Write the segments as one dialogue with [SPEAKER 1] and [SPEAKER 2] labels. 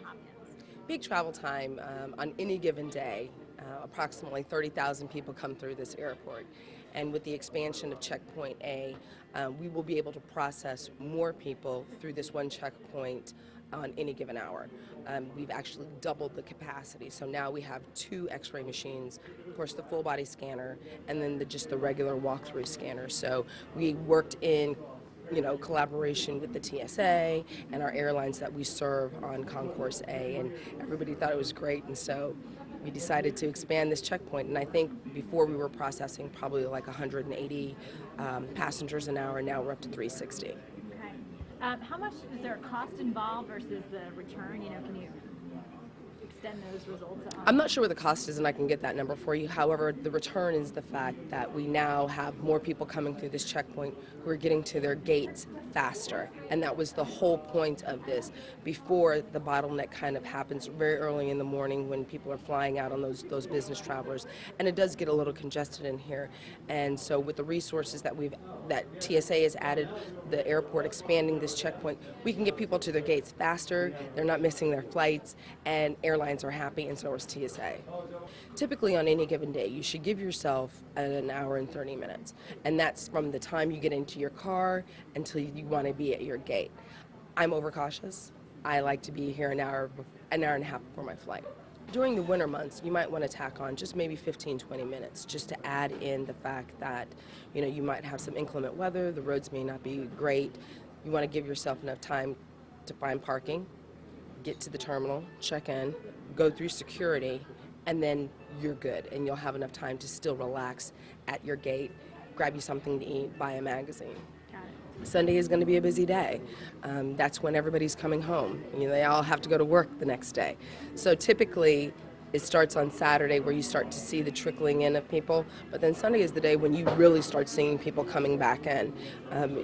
[SPEAKER 1] Hopkins?
[SPEAKER 2] Peak travel time on any given day, approximately 30,000 people come through this airport. And with the expansion of Checkpoint A, we will be able to process more people through this one checkpoint on any given hour. We've actually doubled the capacity. So now we have 2 x-ray machines, of course the full body scanner, and then just the regular walk-through scanner. So we worked in collaboration with the TSA and our airlines that we serve on Concourse A, and everybody thought it was great, and so we decided to expand this checkpoint. And I think before we were processing probably like 180 passengers an hour, and now we're up to 360.
[SPEAKER 1] Okay. How much is there a cost involved versus the return? Can you extend those results?
[SPEAKER 2] I'm not sure what the cost is, and I can get that number for you. However, the return is the fact that we now have more people coming through this checkpoint who are getting to their gates faster, and that was the whole point of this. Before, the bottleneck kind of happens very early in the morning when people are flying out on those business travelers, and it does get a little congested in here. And so with the resources that TSA has added, the airport expanding this checkpoint, we can get people to their gates faster. They're not missing their flights, and airlines are happy, and so is TSA. Typically on any given day, you should give yourself an hour and 30 minutes, and that's from the time you get into your car until you want to be at your gate. I'm overcautious. I like to be here an hour and a half before my flight. During the winter months, you might want to tack on just maybe 15-20 minutes just to add in the fact that you might have some inclement weather, the roads may not be great. You want to give yourself enough time to find parking, get to the terminal, check in, go through security, and then you're good, and you'll have enough time to still relax at your gate, grab you something to eat, buy a magazine.
[SPEAKER 1] Got it.
[SPEAKER 2] Sunday is going to be a busy day. That's when everybody's coming home. They all have to go to work the next day. So typically, it starts on Saturday where you start to see the trickling in of people, but then Sunday is the day when you really start seeing people coming back in.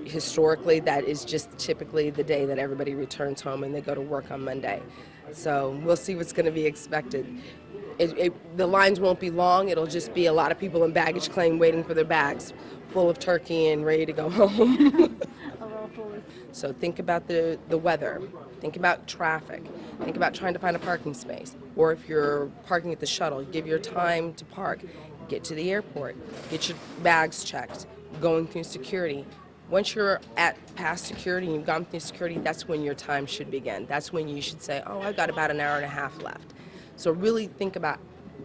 [SPEAKER 2] Historically, that is just typically the day that everybody returns home and they go to work on Monday. So we'll see what's going to be expected. The lines won't be long. It'll just be a lot of people in baggage claim waiting for their bags full of turkey and ready to go home. So think about the weather, think about traffic, think about trying to find a parking space, or if you're parking at the shuttle, give your time to park, get to the airport, get your bags checked, going through security. Once you're past security and you've gone through security, that's when your time should begin. That's when you should say, oh, I've got about an hour and a half left. So really think about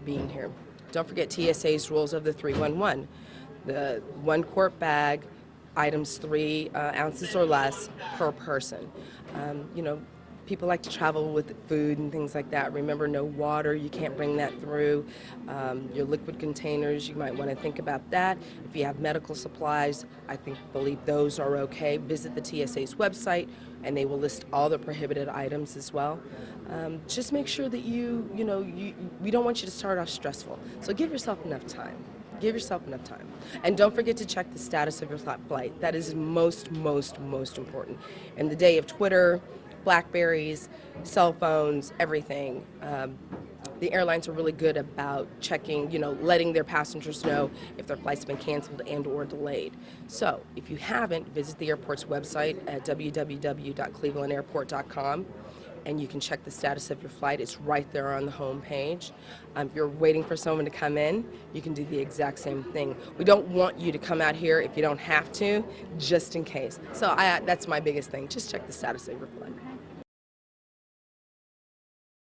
[SPEAKER 2] being here. Don't forget TSA's rules of the 311. The 1 quart bag, items 3 ounces or less per person. People like to travel with food and things like that. Remember, no water, you can't bring that through. Your liquid containers, you might want to think about that. If you have medical supplies, I believe those are okay. Visit the TSA's website and they will list all the prohibited items as well. Just make sure that we don't want you to start off stressful. So give yourself enough time. Give yourself enough time. And don't forget to check the status of your flight. That is most important. In the day of Twitter, Blackberries, cell phones, everything, the airlines are really good about checking, letting their passengers know if their flight's been canceled and or delayed. So if you haven't, visit the airport's website at www.clevelandairport.com. and you can check the status of your flight. It's right there on the home page. If you're waiting for someone to come in, you can do the exact same thing. We don't want you to come out here if you don't have to, just in case. So that's my biggest thing. Just check the status of your flight.